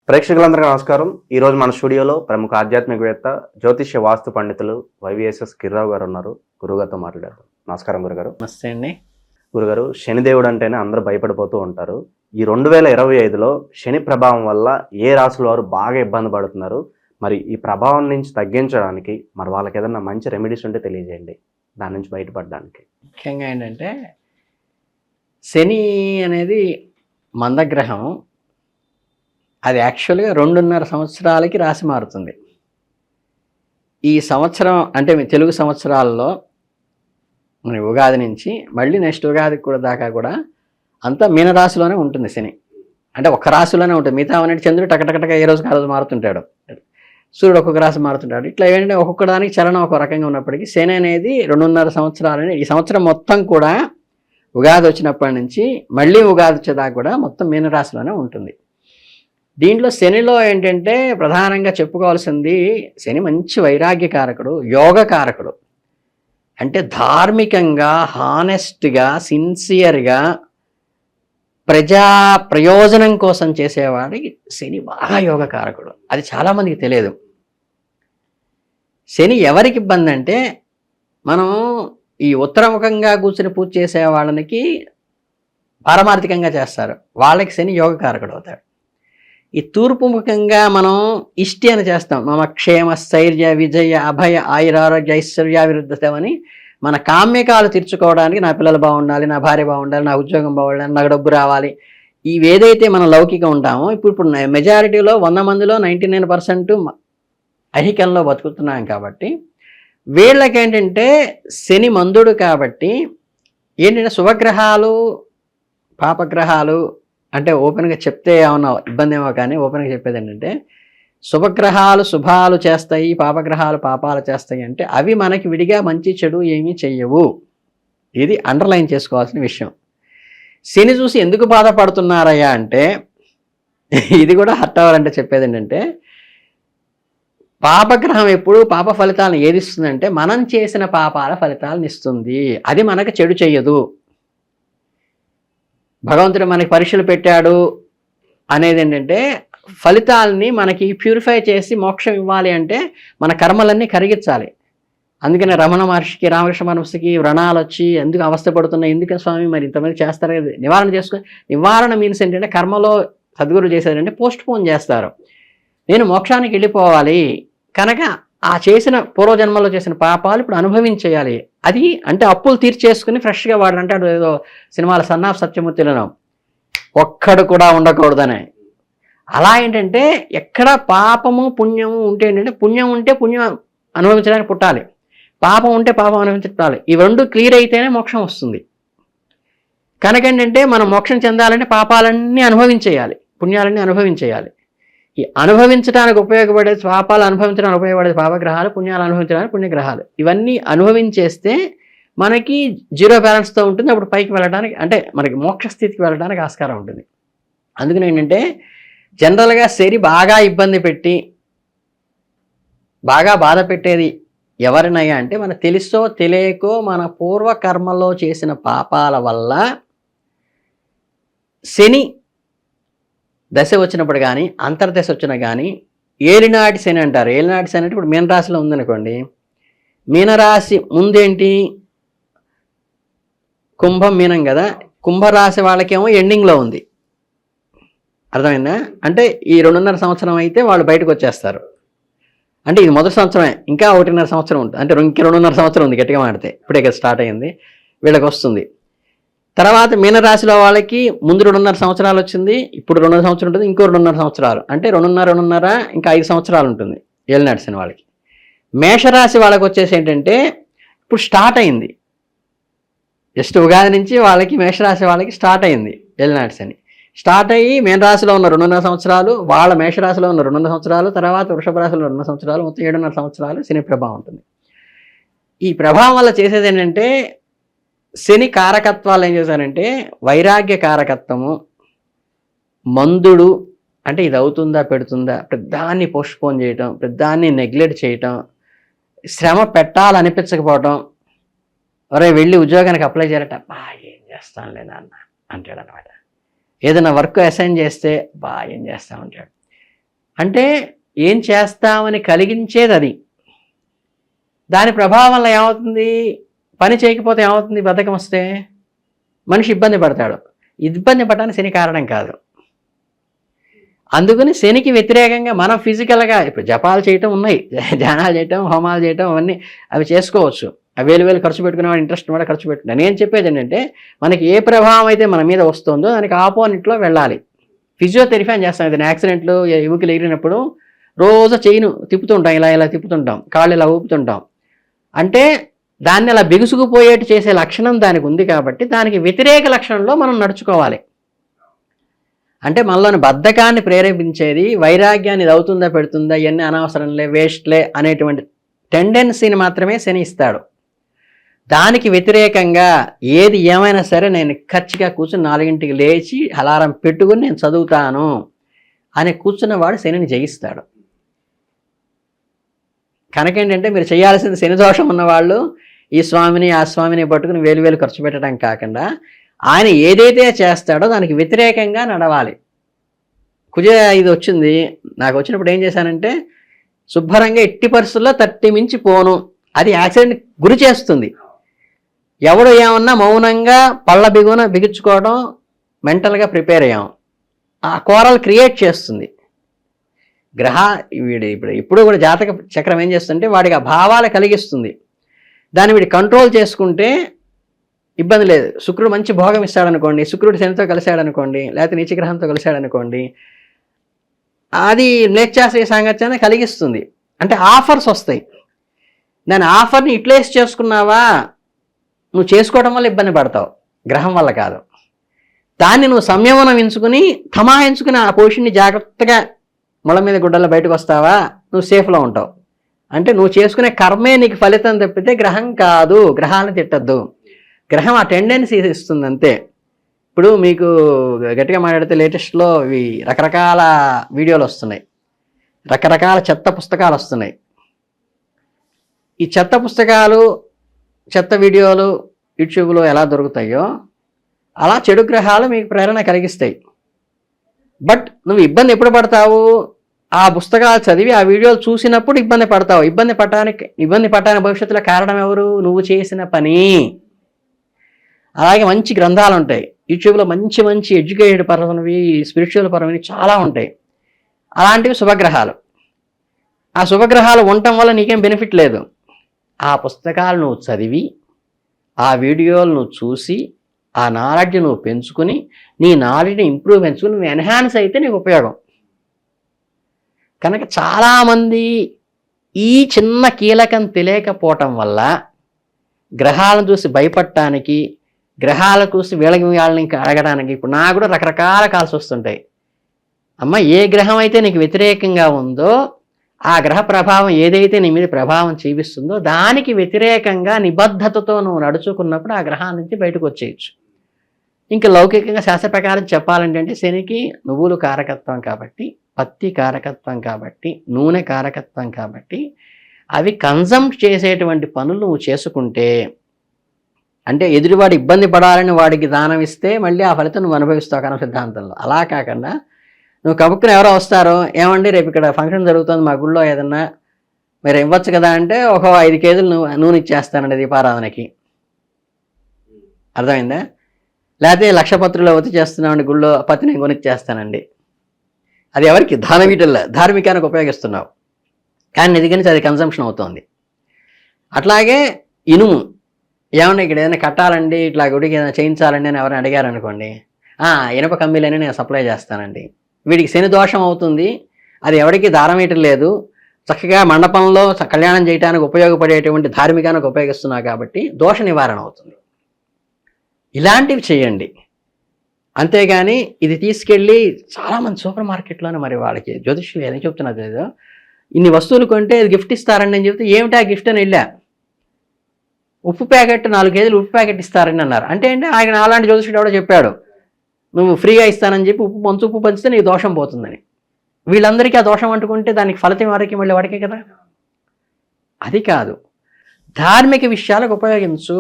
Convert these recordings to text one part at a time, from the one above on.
ప్రేక్షకులందరికీ నమస్కారం. ఈరోజు మన స్టూడియోలో ప్రముఖ ఆధ్యాత్మికవేత్త, జ్యోతిష్య వాస్తు పండితులు వైవిఎస్ఎస్ కిర్రావు గారు ఉన్నారు. గురుగారితో మాట్లాడదాం. నమస్కారం గురుగారు. నమస్తే అండి. గురుగారు, శనిదేవుడు అంటేనే అందరూ భయపడిపోతూ ఉంటారు. ఈ 2025లో శని ప్రభావం వల్ల ఏ రాశుల వారు బాగా ఇబ్బంది పడుతున్నారు? మరి ఈ ప్రభావం నుంచి తగ్గించడానికి మరి వాళ్ళకి ఏదైనా మంచి రెమెడీస్ ఉంటే తెలియజేయండి, దాని నుంచి బయటపడడానికి. ముఖ్యంగా ఏంటంటే శని అనేది మందగ్రహం. అది యాక్చువల్గా 2.5 సంవత్సరాలకి రాశి మారుతుంది. ఈ సంవత్సరం అంటే మీ తెలుగు సంవత్సరాల్లో మన ఉగాది నుంచి మళ్ళీ నెక్స్ట్ ఉగాదికి కూడా దాకా కూడా అంతా మీనరాశిలోనే ఉంటుంది శని. అంటే ఒక్క రాశిలోనే ఉంటుంది. మిగతా అనేది చంద్రుడు టకటకటక ఏ రోజుకి ఆ రోజు మారుతుంటాడు, సూర్యుడు ఒక్కొక్క రాశి మారుతుంటాడు. ఇట్లా ఏంటంటే ఒక్కొక్క దానికి చలనం ఒక రకంగా ఉన్నప్పటికీ శని అనేది 2.5 సంవత్సరాలని ఈ సంవత్సరం మొత్తం కూడా ఉగాది వచ్చినప్పటి నుంచి మళ్ళీ ఉగాది వచ్చేదాకా కూడా మొత్తం మీనరాశిలోనే ఉంటుంది. దీంట్లో శనిలో ఏంటంటే ప్రధానంగా చెప్పుకోవాల్సింది, శని మంచి వైరాగ్యకారకుడు, యోగకారకుడు. అంటే ధార్మికంగా, హానెస్ట్గా, సిన్సియర్గా ప్రజా ప్రయోజనం కోసం చేసేవాడికి శని బాగా యోగకారకుడు. అది చాలామందికి తెలియదు. శని ఎవరికి ఇబ్బంది అంటే, మనం ఈ ఉత్తరముఖంగా కూర్చుని పూజ చేసే వాళ్ళకి పారమార్థికంగా చేస్తారు, వాళ్ళకి శని యోగకారకుడు అవుతాడు. ఈ తూర్పు ముఖంగా మనం ఇష్టి అని చేస్తాం, మమ క్షేమ స్థైర్య విజయ అభయ ఆయురారోగ్య ఐశ్వర్యాభివృద్ధమని మన కామ్యకాలు తీర్చుకోవడానికి, నా పిల్లలు బాగుండాలి, నా భార్య బాగుండాలి, నా ఉద్యోగం బాగుండాలి, నాకు డబ్బు రావాలి, ఇవేదైతే మనం లౌకికం ఉంటామో ఇప్పుడు మెజారిటీలో 100 మందిలో 99% అహికంలో బతుకుతున్నాం. కాబట్టి వీళ్ళకేంటంటే శని మందుడు కాబట్టి ఏంటంటే శుభగ్రహాలు పాపగ్రహాలు అంటే ఓపెన్గా చెప్తే ఏమన్నా ఇబ్బంది ఏమో, కానీ ఓపెన్గా చెప్పేది ఏంటంటే శుభగ్రహాలు శుభాలు చేస్తాయి, పాపగ్రహాలు పాపాలు చేస్తాయి. అంటే అవి మనకి విడిగా మంచి చెడు ఏమీ చెయ్యవు. ఇది అండర్లైన్ చేసుకోవాల్సిన విషయం. శని చూసి ఎందుకు బాధపడుతున్నారయ్యా అంటే, ఇది కూడా హర్ట్ అవ్వాలంటే చెప్పేది ఏంటంటే, పాపగ్రహం ఎప్పుడు పాప ఫలితాలను ఏది ఇస్తుందంటే మనం చేసిన పాపాల ఫలితాలను ఇస్తుంది. అది మనకు చెడు చెయ్యదు. భగవంతుడు మనకి పరీక్షలు పెట్టాడు అనేది ఏంటంటే ఫలితాలని మనకి ప్యూరిఫై చేసి మోక్షం ఇవ్వాలి అంటే మన కర్మలన్నీ కరిగించాలి. అందుకనే రమణ మహర్షికి, రామకృష్ణ మహర్షికి వ్రణాలు వచ్చి ఎందుకు అవస్థపడుతున్నాయి, ఎందుకు స్వామి మరి ఇంతమంది చేస్తారు కదా, నివారణ చేసుకుని, నివారణ మీన్స్ ఏంటంటే కర్మలో సద్గురు చేశారంటే పోస్ట్ పోన్ చేస్తారు. నేను మోక్షానికి వెళ్ళిపోవాలి కనుక ఆ చేసిన పూర్వజన్మలో చేసిన పాపాలు ఇప్పుడు అనుభవించేయాలి. అది అంటే అప్పులు తీర్చేసుకుని ఫ్రెష్గా వాడంటే అటు ఏదో సినిమాల సన్నాఫ్ సత్యమూర్తిలో ఒక్కడు కూడా ఉండకూడదనే. అలా ఏంటంటే ఎక్కడ పాపము పుణ్యము ఉంటే ఏంటంటే, పుణ్యం ఉంటే పుణ్యం అనుభవించడానికి పుట్టాలి, పాపం ఉంటే పాపం అనుభవించాలి. ఈ రెండు క్లియర్ అయితేనే మోక్షం వస్తుంది. కనుక ఏంటంటే మనం మోక్షం చెందాలంటే పాపాలన్నీ అనుభవించేయాలి, పుణ్యాలన్నీ అనుభవించేయాలి. ఈ అనుభవించడానికి ఉపయోగపడేది, పాపాలు అనుభవించడానికి ఉపయోగపడేది పాపగ్రహాలు, పుణ్యాలు అనుభవించడానికి పుణ్యగ్రహాలు. ఇవన్నీ అనుభవించేస్తే మనకి జీరో బ్యాలెన్స్తో ఉంటుంది. అప్పుడు పైకి వెళ్ళడానికి అంటే మనకి మోక్ష స్థితికి వెళ్ళడానికి ఆస్కారం ఉంటుంది. అందుకని ఏంటంటే జనరల్గా శని బాగా ఇబ్బంది పెట్టి బాగా బాధ పెట్టేది ఎవరినయ్యా అంటే, మన తెలుసో తెలియకో మన పూర్వకర్మలో చేసిన పాపాల వల్ల శని దశ వచ్చినప్పుడు కానీ అంతర్దశ వచ్చినా కానీ ఏలినాటి శని అంటారు. ఏలినాటి శని అంటే ఇప్పుడు మీనరాశిలో ఉందనుకోండి, మీనరాశి ముందేంటి కుంభం మీనం కదా, కుంభరాశి వాళ్ళకేమో ఎండింగ్లో ఉంది. అర్థమైందా? అంటే ఈ 2.5 సంవత్సరం అయితే వాళ్ళు బయటకు వచ్చేస్తారు. అంటే ఇది మొదటి సంవత్సరమే, ఇంకా 1.5 సంవత్సరం ఉంటుంది. అంటే ఇంక 2.5 సంవత్సరం ఉంది గట్టిగా మాడితే, ఇప్పుడే కదా స్టార్ట్ అయింది, వీళ్ళకి వస్తుంది. తర్వాత మీనరాశిలో వాళ్ళకి ముందు 2.5 సంవత్సరాలు వచ్చింది, ఇప్పుడు 2.5 సంవత్సరం ఉంటుంది, ఇంకో 2.5 సంవత్సరాలు, అంటే 2.5 ఇంకా 5 సంవత్సరాలు ఉంటుంది ఏలినాటి శని వాళ్ళకి. మేషరాశి వాళ్ళకి వచ్చేసి ఏంటంటే ఇప్పుడు స్టార్ట్ అయింది, జస్ట్ ఉగాది నుంచి వాళ్ళకి మేషరాశి వాళ్ళకి స్టార్ట్ అయింది ఏలినాటి శని. స్టార్ట్ అయ్యి మీనరాశిలో ఉన్న 2.5 సంవత్సరాలు, వాళ్ళ మేషరాశిలో ఉన్న 2.5 సంవత్సరాలు, తర్వాత వృషభ రాశిలో 2 సంవత్సరాలు, మొత్తం 7.5 సంవత్సరాలు శని ప్రభావం ఉంటుంది. ఈ ప్రభావం వల్ల చేసేది ఏంటంటే, శని కారకత్వాలు ఏం చేశారంటే వైరాగ్య కారకత్వము, మందుడు అంటే ఇది అవుతుందా పెడుతుందా, పెద్దాన్ని పోస్ట్పోన్ చేయటం, పెద్దాన్ని నెగ్లెక్ట్ చేయటం, శ్రమ పెట్టాలనిపించకపోవటం, ఒరే వెళ్ళి ఉద్యోగానికి అప్లై చేయాలట, ఏం చేస్తానులే నాన్న అంటాడు అనమాట. ఏదైనా వర్క్ అసైన్ చేస్తే ఏం చేస్తా ఉంటాడు. అంటే ఏం చేస్తామని కలిగించేది అది. దాని ప్రభావం వల్ల ఏమవుతుంది, పని చేయకపోతే ఏమవుతుంది, బద్ధకం వస్తే మనిషి ఇబ్బంది పడతాడు. ఇబ్బంది పడడానికి శని కారణం కాదు. అందుకని శనికి వ్యతిరేకంగా మనం ఫిజికల్గా ఇప్పుడు జపాలు చేయటం ఉన్నాయి, ధ్యానాలు చేయటం, హోమాలు చేయటం, అవన్నీ అవి చేసుకోవచ్చు. వేలు ఖర్చు పెట్టుకునేవాడు ఇంట్రెస్ట్ కూడా ఖర్చు పెట్టుకున్నాను. నేను చెప్పేది ఏంటంటే మనకి ఏ ప్రభావం అయితే మన మీద వస్తుందో దానికి ఆపోజిట్లో వెళ్ళాలి. ఫిజియోథెరపీ అని చేస్తాం. ఏదైనా యాక్సిడెంట్లు ఎముకలు ఎగిరినప్పుడు రోజు చెయ్యిను తిప్పుతుంటాం, ఇలా తిప్పుతుంటాం, కాళ్ళు ఇలా ఊపుతుంటాం. అంటే దాన్ని అలా బిగుసుకుపోయేట్టు చేసే లక్షణం దానికి ఉంది కాబట్టి దానికి వ్యతిరేక లక్షణంలో మనం నడుచుకోవాలి. అంటే మనలోని బద్ధకాన్ని ప్రేరేపించేది, వైరాగ్యాన్ని ఇది అవుతుందా పెడుతుందా, ఇవన్నీ అనవసరంలే, వేస్ట్లే అనేటువంటి టెండెన్సీని మాత్రమే శని ఇస్తాడు. దానికి వ్యతిరేకంగా ఏది ఏమైనా సరే నేను ఖచ్చితంగా కూర్చుని 4ంటికి లేచి అలారం పెట్టుకుని నేను చదువుతాను అని కూర్చున్నవాడు శనిని జయిస్తాడు. కనుకేంటంటే మీరు చేయాల్సింది, శని దోషం ఉన్నవాళ్ళు ఈ స్వామిని ఆ స్వామిని పట్టుకుని వేలు ఖర్చు పెట్టడం కాకుండా ఆయన ఏదైతే చేస్తాడో దానికి వ్యతిరేకంగా నడవాలి. కుజ ఇది వచ్చింది, నాకు వచ్చినప్పుడు ఏం చేశానంటే శుభ్రంగా ఎట్టి పరిస్థితుల్లో 30 మించి పోను. అది యాక్సిడెంట్ గురి చేస్తుంది. ఎవడు ఏమన్నా మౌనంగా పళ్ళ బిగున బిగించుకోవడం, మెంటల్గా ప్రిపేర్ అయ్యాం. ఆ కోరలు క్రియేట్ చేస్తుంది ఇప్పుడు కూడా జాతక చక్రం ఏం చేస్తుంటే వాడికి ఆ భావాలు కలిగిస్తుంది. దాన్ని వీడి కంట్రోల్ చేసుకుంటే ఇబ్బంది లేదు. శుక్రుడు మంచి భోగం ఇస్తాడనుకోండి, శుక్రుడు శనితో కలిశాడనుకోండి, లేకపోతే నీచగ్రహంతో కలిశాడనుకోండి, అది నేత్యాశ్రయ సాంగత్యాన్ని కలిగిస్తుంది. అంటే ఆఫర్స్ వస్తాయి. దాని ఆఫర్ని యూటిలైజ్ చేసుకున్నావా, నువ్వు చేసుకోవడం వల్ల ఇబ్బంది పడతావు, గ్రహం వల్ల కాదు. దాన్ని నువ్వు సంయమనం ఎంచుకుని తమాయించుకుని ఆ పొజిషన్ని జాగ్రత్తగా ముళ్ళ మీద గుడ్డల్లో బయటకు వస్తావా, నువ్వు సేఫ్లో ఉంటావు. అంటే నువ్వు చేసుకునే కర్మే నీకు ఫలితం తప్పితే గ్రహం కాదు. గ్రహాలను తిట్టద్దు, గ్రహం ఆ టెండెన్సీ ఇస్తుంది అంతే. ఇప్పుడు మీకు గట్టిగా మాట్లాడితే లేటెస్ట్లో ఇవి రకరకాల వీడియోలు వస్తున్నాయి, రకరకాల చెత్త పుస్తకాలు వస్తున్నాయి. ఈ చెత్త పుస్తకాలు, చెత్త వీడియోలు యూట్యూబ్లో ఎలా దొరుకుతాయో అలా చెడు గ్రహాలు మీకు ప్రేరణ కలిగిస్తాయి. బట్ నువ్వు ఇబ్బంది ఎప్పుడు పడతావు, ఆ పుస్తకాలు చదివి ఆ వీడియోలు చూసినప్పుడు ఇబ్బంది పడతావు. ఇబ్బంది పడటానికి భవిష్యత్తులో కారణం ఎవరు, నువ్వు చేసిన పని. అలాగే మంచి గ్రంథాలు ఉంటాయి యూట్యూబ్లో, మంచి మంచి ఎడ్యుకేటెడ్ పరమైనవి, స్పిరిచువల్ పరమైనవి చాలా ఉంటాయి. అలాంటివి శుభగ్రహాలు. ఆ శుభగ్రహాలు ఉండటం వల్ల నీకేం బెనిఫిట్ లేదు. ఆ పుస్తకాలు నువ్వు చదివి, ఆ వీడియోలు నువ్వు చూసి, ఆ నాలెడ్జ్ నువ్వు పెంచుకుని, నీ నాలెడ్జ్ని ఇంప్రూవ్ పెంచుకుని నువ్వు ఎన్హాన్స్ అయితే నీకు ఉపయోగం. కనుక చాలామంది ఈ చిన్న కీలకం తెలియకపోవటం వల్ల గ్రహాలను చూసి భయపడటానికి, గ్రహాల చూసి వాళ్ళని అడగడానికి, ఇప్పుడు నాకు కూడా రకరకాల కాల్స్ వస్తుంటాయి. అమ్మ, ఏ గ్రహం అయితే నీకు వ్యతిరేకంగా ఉందో, ఆ గ్రహ ప్రభావం ఏదైతే నీ మీద ప్రభావం చూపిస్తుందో దానికి వ్యతిరేకంగా నిబద్ధతతో నువ్వు నడుచుకున్నప్పుడు ఆ గ్రహం నుంచి బయటకు వచ్చేయచ్చు. ఇంకా లౌకికంగా శాస్త్ర ప్రకారం చెప్పాలంటే శనికి నువ్వులు కారకత్వం కాబట్టి, పత్తి కారకత్వం కాబట్టి, నూనె కారకత్వం కాబట్టి, అవి కన్జంప్ట్ చేసేటువంటి పనులు నువ్వు చేసుకుంటే, అంటే ఎదుటివాడు ఇబ్బంది పడాలని వాడికి దానం ఇస్తే మళ్ళీ ఆ ఫలితం నువ్వు అనుభవిస్తావు కనుక సిద్ధాంతంలో. అలా కాకుండా నువ్వు కబుక్కుని ఎవరో వస్తారో, ఏమండి రేపు ఇక్కడ ఫంక్షన్ జరుగుతుంది మా గుళ్ళో, ఏదన్నా మీరు ఇవ్వచ్చు కదా అంటే, ఒక 5 కేజీలు నూనె ఇచ్చేస్తానండి దీపారాధనకి. అర్థమైందా? లేకపోతే 1,00,000 పత్రులు ఒత్తి చేస్తున్నామండి గుళ్ళో, పత్తి నేను కొనిచ్చేస్తానండి. అది ఎవరికి? దానవీటల్లో ధార్మికానికి ఉపయోగిస్తున్నావు, కానీ నిజంగా అది కన్సంప్షన్ అవుతుంది. అట్లాగే ఇనుము, ఏమన్నా ఇక్కడ ఏదైనా కట్టాలండి, ఇట్లా గుడికి ఏదైనా చేయించాలండి అని ఎవరైనా అడిగారు అనుకోండి, ఇనుప కమ్మీలని నేను సప్లై చేస్తానండి. వీడికి శని దోషం అవుతుంది, అది ఎవరికి దారం వేయటం లేదు, చక్కగా మండపంలో కళ్యాణం చేయడానికి ఉపయోగపడేటువంటి ధార్మికానికి ఉపయోగిస్తున్నావు కాబట్టి దోష నివారణ అవుతుంది. ఇలాంటివి చేయండి. అంతేగాని ఇది తీసుకెళ్ళి చాలామంది సూపర్ మార్కెట్లోనే, మరి వాళ్ళకి జ్యోతిష్యులు ఏం చెప్తున్నా తెలియదు, ఇన్ని వస్తువులు కొంటే అది గిఫ్ట్ ఇస్తారండి అని చెప్తే, ఏమిటి ఆ గిఫ్ట్ అని వెళ్ళా, ఉప్పు ప్యాకెట్ 4 కేజీలు ఉప్పు ప్యాకెట్ ఇస్తారని అన్నారు. అంటే ఆయన అలాంటి జ్యోతిష్యుడు ఎవడో చెప్పాడు, నువ్వు ఫ్రీగా ఇస్తానని చెప్పి ఉప్పు పంచితే నీకు దోషం పోతుందని. వీళ్ళందరికీ ఆ దోషం అంటుకుంటే దానికి ఫలితం వారికి మళ్ళీ వాడికే కదా. అది కాదు, ధార్మిక విషయాలకు ఉపయోగించు.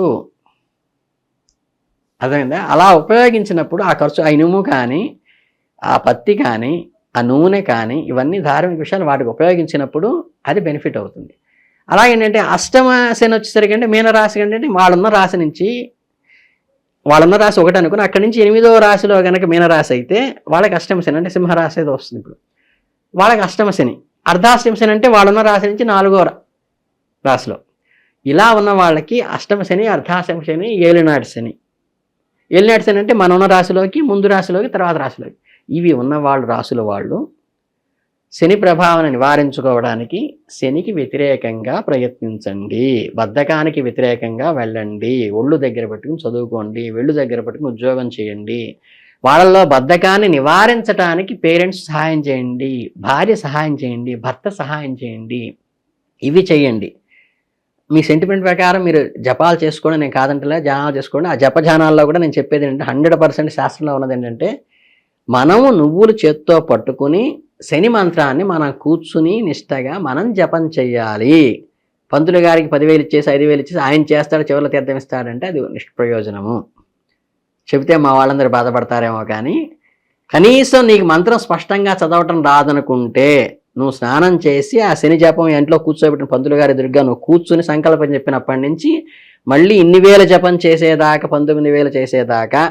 అర్థమైందా? అలా ఉపయోగించినప్పుడు ఆ ఖర్చు, ఆ ఇనుము కానీ, ఆ పత్తి కానీ, ఆ నూనె కానీ ఇవన్నీ ధార్మిక విషయాలు వాటికి ఉపయోగించినప్పుడు అది బెనిఫిట్ అవుతుంది. అలాగేంటంటే అష్టమ శని వచ్చేసరికి అంటే మీనరాశి ఏంటంటే వాళ్ళున్న రాశి ఒకటి అనుకుని అక్కడి నుంచి 8వ రాశిలో కనుక మీనరాశి అయితే వాళ్ళకి అష్టమ శని అంటే సింహరాశి ఏదో వస్తుంది. ఇప్పుడు వాళ్ళకి అష్టమ శని, అర్ధాష్టమ శని అంటే వాళ్ళున్న రాశి నుంచి 4వ రాశిలో. ఇలా ఉన్న వాళ్ళకి అష్టమ శని, అర్ధాష్టమ శని, ఏలినాటి శని. ఏలినాటి శని అంటే మన ఉన్న రాశిలోకి, ముందు రాశిలోకి, తర్వాత రాశిలోకి. ఇవి ఉన్న వాళ్ళు రాశుల వాళ్ళు శని ప్రభావాన్ని నివారించుకోవడానికి శనికి వ్యతిరేకంగా ప్రయత్నించండి, బద్ధకానికి వ్యతిరేకంగా వెళ్ళండి, ఒళ్ళు దగ్గర పెట్టుకుని చదువుకోండి, వెళ్ళు దగ్గర పెట్టుకుని ఉద్యోగం చేయండి. వాళ్ళల్లో బద్ధకాన్ని నివారించడానికి పేరెంట్స్ సహాయం చేయండి, భార్య సహాయం చేయండి, భర్త సహాయం చేయండి. ఇవి చేయండి. మీ సెంటిమెంట్ ప్రకారం మీరు జపాలు చేసుకోండి, నేను కాదంటలే, ధ్యానాలు చేసుకోండి. ఆ జపధ్యానాల్లో కూడా నేను చెప్పేది ఏంటంటే 100% శాస్త్రంలో ఉన్నది ఏంటంటే మనము నువ్వులు చేత్తో పట్టుకుని శని మంత్రాన్ని మనం కూర్చుని నిష్టగా మనం జపం చెయ్యాలి. పంతులు గారికి 10,000 ఇచ్చేసి 5,000 ఇచ్చేసి ఆయన చేస్తాడు, చివరిలో తీర్థం ఇస్తాడంటే అది నిష్ప్రయోజనము. చెబితే మా వాళ్ళందరూ బాధపడతారేమో, కానీ కనీసం నీకు మంత్రం స్పష్టంగా చదవటం రాదనుకుంటే నువ్వు స్నానం చేసి ఆ శని జపం ఇంట్లో కూర్చోబెట్టిన పంతులు గారి ఎదురుగా నువ్వు కూర్చుని సంకల్పం చెప్పినప్పటి నుంచి మళ్ళీ ఇన్ని వేల జపం చేసేదాకా, 19,000 చేసేదాకా,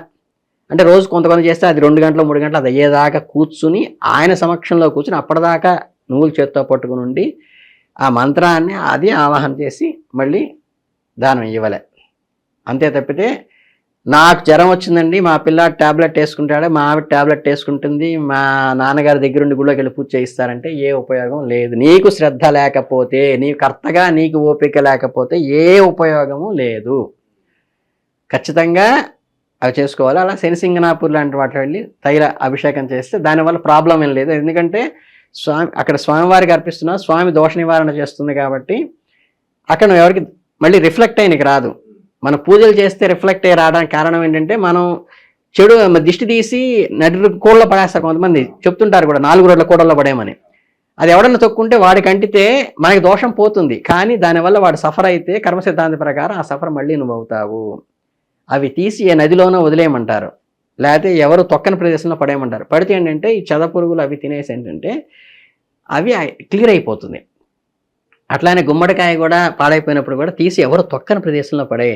అంటే రోజు కొంతమంది చేస్తే అది 2 గంటలు 3 గంటలు అది అయ్యేదాకా కూర్చుని ఆయన సమక్షంలో కూర్చుని అప్పటిదాకా నువ్వులు చేత్తో పట్టుకుని ఉండి ఆ మంత్రాన్ని అది ఆవాహన చేసి మళ్ళీ దానం ఇవ్వలే. అంతే తప్పితే నాకు జ్వరం వచ్చిందండి, మా పిల్లాడు ట్యాబ్లెట్ వేసుకుంటాడు, మా ఆవిడ ట్యాబ్లెట్ వేసుకుంటుంది, మా నాన్నగారి దగ్గరుండి గుళ్ళోకి వెళ్ళి పూజ చేయిస్తారంటే ఏ ఉపయోగం లేదు. నీకు శ్రద్ధ లేకపోతే, నీ కర్తగా నీకు ఓపిక లేకపోతే ఏ ఉపయోగము లేదు. ఖచ్చితంగా అవి చేసుకోవాలి. అలా శనిసింగనాపూర్ లాంటి వాటి వెళ్ళి తైల అభిషేకం చేస్తే దానివల్ల ప్రాబ్లం ఏం లేదు. ఎందుకంటే అక్కడ స్వామివారికి అర్పిస్తున్నా, స్వామి దోష నివారణ చేస్తుంది కాబట్టి అక్కడ ఎవరికి మళ్ళీ రిఫ్లెక్ట్ అయినకి రాదు. మన పూజలు చేస్తే రిఫ్లెక్ట్ అయ్యి రావడానికి కారణం ఏంటంటే మనం చెడు దిష్టి తీసి నడి కూడలో పడేస్తారు. కొంతమంది చెప్తుంటారు కూడా 4 రోడ్ల కూడల్లో పడేయమని. అది ఎవడన్నా తొక్కుంటే వాడికి అంటితే మనకి దోషం పోతుంది, కానీ దానివల్ల వాడు సఫర్ అయితే కర్మ సిద్ధాంత ప్రకారం ఆ సఫర్ మళ్ళీ నువ్వు అవుతావు. అవి తీసి ఏ నదిలోనో వదిలేయమంటారు, లేకపోతే ఎవరు తొక్కని ప్రదేశంలో పడేయమంటారు. పడితే ఏంటంటే ఈ చెద పురుగులు అవి తినేసి ఏంటంటే అవి క్లియర్ అయిపోతుంది. అట్లానే గుమ్మడికాయ కూడా పాడైపోయినప్పుడు కూడా తీసి ఎవరు తొక్కని ప్రదేశంలో పడే.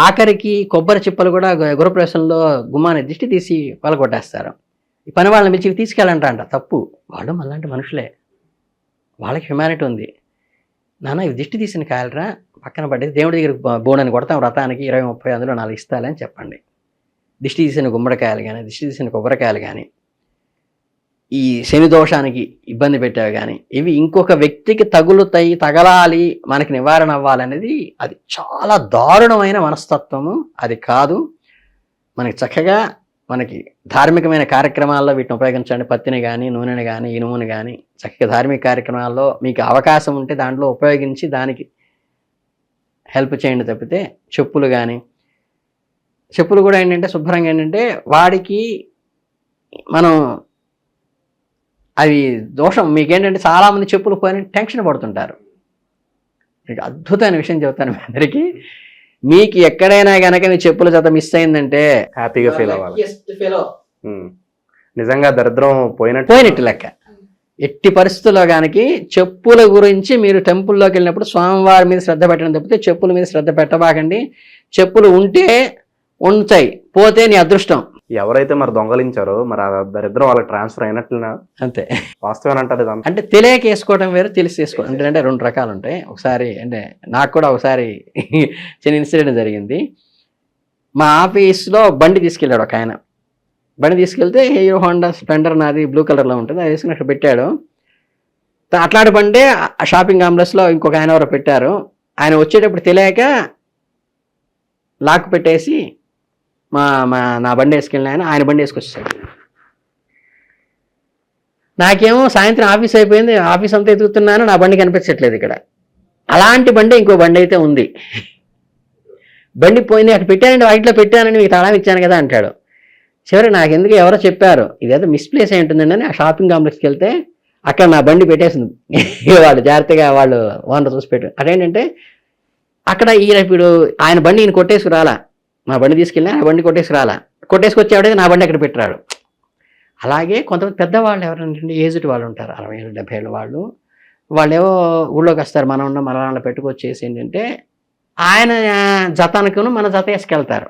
ఆఖరికి కొబ్బరి చిప్పలు కూడా గృహప్రవేశంలో గుమ్మాన్ని దిష్టి తీసి పలగొట్టేస్తారు. ఈ పని వాళ్ళని పిలిచి తీసుకెళ్ళంట తప్పు. వాళ్ళు మళ్ళంటి మనుషులే, వాళ్ళకి హ్యుమానిటీ ఉంది. నాన్న ఇవి దిష్టి తీసిన కాయలరా, పక్కన పడ్డది దేవుడి దగ్గర బోనని కొడతాం వ్రతానికి 20-30 అందులో 4 ఇస్తాలని చెప్పండి. దిష్టి తీసిన గుమ్మడికాయలు కానీ, దిష్టి తీసిన కొబ్బరికాయలు కానీ, ఈ శని దోషానికి ఇబ్బంది పెట్టేవి కానీ, ఇవి ఇంకొక వ్యక్తికి తగలాలి, మనకి నివారణ అవ్వాలనేది అది చాలా దారుణమైన మనస్తత్వము. అది కాదు. మనకి చక్కగా మనకి ధార్మికమైన కార్యక్రమాల్లో వీటిని ఉపయోగించండి. పత్తిని కానీ, నూనెని కానీ, ఇనుముని కానీ చక్కగా ధార్మిక కార్యక్రమాల్లో మీకు అవకాశం ఉంటే దాంట్లో ఉపయోగించి దానికి హెల్ప్ చేయండి తప్పితే చెప్పులు కూడా ఏంటంటే శుభ్రంగా ఏంటంటే వాడికి మనం అవి దోషం. మీకేంటంటే చాలామంది చెప్పులు పోయిన టెన్షన్ పడుతుంటారు. మీకు అద్భుతమైన విషయం చెబుతాను మీ అందరికీ. మీకు ఎక్కడైనా కనుక మీ చెప్పుల జత మిస్ అయిందంటే హ్యాపీగా ఫీల్ అవ్వాలి. నిజంగా దరిద్రం పోయినట్టు లెక్క. ఎట్టి పరిస్థితుల్లో కానీ చెప్పుల గురించి మీరు టెంపుల్లోకి వెళ్ళినప్పుడు స్వామివారి మీద శ్రద్ధ పెట్టడం తప్పితే చెప్పుల మీద శ్రద్ధ పెట్టబాకండి. చెప్పులు ఉంటే ఉంటాయి, పోతే నీ అదృష్టం. ఎవరైతే మరి దొంగలించారో మరి ఆ దరిద్రం వాళ్ళకి ట్రాన్స్ఫర్ అయినట్లునా? అంతే. వాస్తవం అంటారు. అంటే తెలియక వేసుకోవడం వేరు, తెలిసి వేసుకోవడం అంటే 2 రకాలు ఉంటాయి. ఒకసారి అంటే నాకు కూడా ఒకసారి చిన్న ఇన్సిడెంట్ జరిగింది. మా ఆఫీస్లో బండి తీసుకెళ్ళాడు ఒక ఆయన. బండి తీసుకెళ్తే హీరో హోండా స్ప్లెండర్ నాది బ్లూ కలర్లో ఉంటుంది, అది వేసుకుని అక్కడ పెట్టాడు. అట్లాంటి బండే ఆ షాపింగ్ కాంప్లెక్స్లో ఇంకొక ఆయన ఎవరో పెట్టారు. ఆయన వచ్చేటప్పుడు తెలియక లాక్ పెట్టేసి నా బండి వేసుకెళ్ళిన ఆయన బండి వేసుకొచ్చాడు. నాకేమో సాయంత్రం ఆఫీస్ అయిపోయింది, ఆఫీస్ అంతా ఎదుగుతున్నాను, నా బండి కనిపించట్లేదు ఇక్కడ. అలాంటి బండి ఇంకో బండి అయితే ఉంది. బండి పోయింది, అక్కడ పెట్టానండి, వాటిలో పెట్టానని మీకు తాళం ఇచ్చాను కదా అంటాడు. చివరికి నాకు ఎందుకు ఎవరో చెప్పారు ఇదేదో మిస్ప్లేస్ అయి ఉంటుందండి అని ఆ షాపింగ్ కాంప్లెక్స్కి వెళ్తే అక్కడ నా బండి పెట్టేసింది. వాళ్ళు జాగ్రత్తగా వాళ్ళు ఓనర్ చూసి పెట్టారు. అదేంటంటే అక్కడ ఇప్పుడు ఆయన బండి ఈయన కొట్టేసుకు రాలా, నా బండి తీసుకెళ్ళినా ఆ బండి కొట్టేసుకు రాలా, కొట్టేసుకొచ్చేవాడే నా బండి అక్కడ పెట్టాడు. అలాగే కొంతమంది పెద్దవాళ్ళు ఎవరంటే ఏజ్డ్ వాళ్ళు ఉంటారు, 60 ఏళ్ళు 70 ఏళ్ళ వాళ్ళు. వాళ్ళేవో ఊళ్ళోకి వస్తారు, మనం ఉన్న మనవాళ్ళని పెట్టుకొచ్చేసి ఏంటంటే ఆయన జతానికిను మన జత వేసుకెళ్తారు.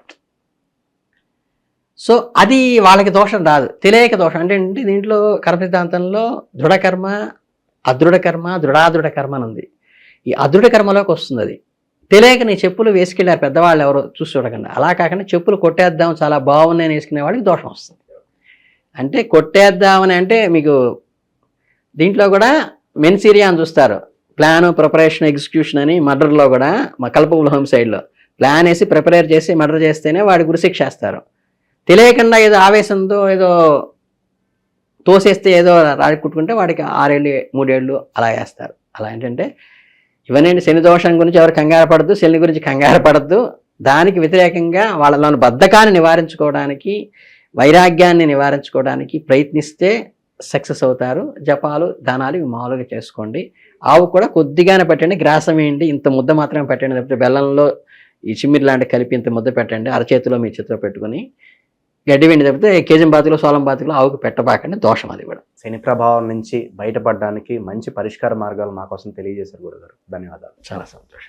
సో అది వాళ్ళకి దోషం రాదు, తెలియక దోషం. అంటే ఏంటి దీంట్లో కర్మ సిద్ధాంతంలో దృఢకర్మ, అదృఢ కర్మ, దృఢాదృఢ కర్మ అని ఉంది. ఈ అదృఢ కర్మలోకి వస్తుంది అది. తెలియక నీ చెప్పులు వేసుకెళ్ళారు పెద్దవాళ్ళు ఎవరో చూసి చూడకుండా. అలా కాకుండా చెప్పులు కొట్టేద్దాం చాలా బాగున్నాయని వేసుకునే వాళ్ళకి దోషం వస్తుంది. అంటే కొట్టేద్దామని అంటే మీకు దీంట్లో కూడా మెన్సీరియా అని చూస్తారు, ప్లాన్ ప్రిపరేషన్ ఎగ్జిక్యూషన్ అని. మర్డర్లో కూడా మా కల్పబుల్ హోమ్సైడ్లో ప్లాన్ వేసి ప్రిపేర్ చేసి మర్డర్ చేస్తేనే వాడి గురిశిక్ష వేస్తారు. తెలియకుండా ఏదో ఆవేశంతో ఏదో తోసేస్తే ఏదో రాడి కుట్టుకుంటే వాడికి 6 ఏళ్ళు 3 ఏళ్ళు అలా వేస్తారు. అలా ఏంటంటే ఇవన్నీ శని దోషం గురించి ఎవరు కంగారు పడద్దు, శని గురించి కంగారు పడద్దు. దానికి వ్యతిరేకంగా వాళ్ళలోని బద్ధకాన్ని నివారించుకోవడానికి, వైరాగ్యాన్ని నివారించుకోవడానికి ప్రయత్నిస్తే సక్సెస్ అవుతారు. జపాలు దానాలు ఇవి మామూలుగా చేసుకోండి. ఆవు కూడా కొద్దిగానే పెట్టండి, గ్రాసం వేయండి, ఇంత ముద్ద మాత్రమే పెట్టండి. లేకపోతే బెల్లంలో ఈ చిమ్మిరి లాంటి కలిపి ఇంత ముద్ద పెట్టండి, అరచేతిలో మీ చేతిలో పెట్టుకుని. గడ్డి వెండి తప్పితే కేజం బాతులు సోలం బాతులు ఆవుకు పెట్టబాకండి, దోషం అది కూడా. శని ప్రభావం నుంచి బయటపడడానికి మంచి పరిష్కార మార్గాలు మా కోసం తెలియజేశారు గురుగారు. ధన్యవాదాలు. చాలా సంతోషం.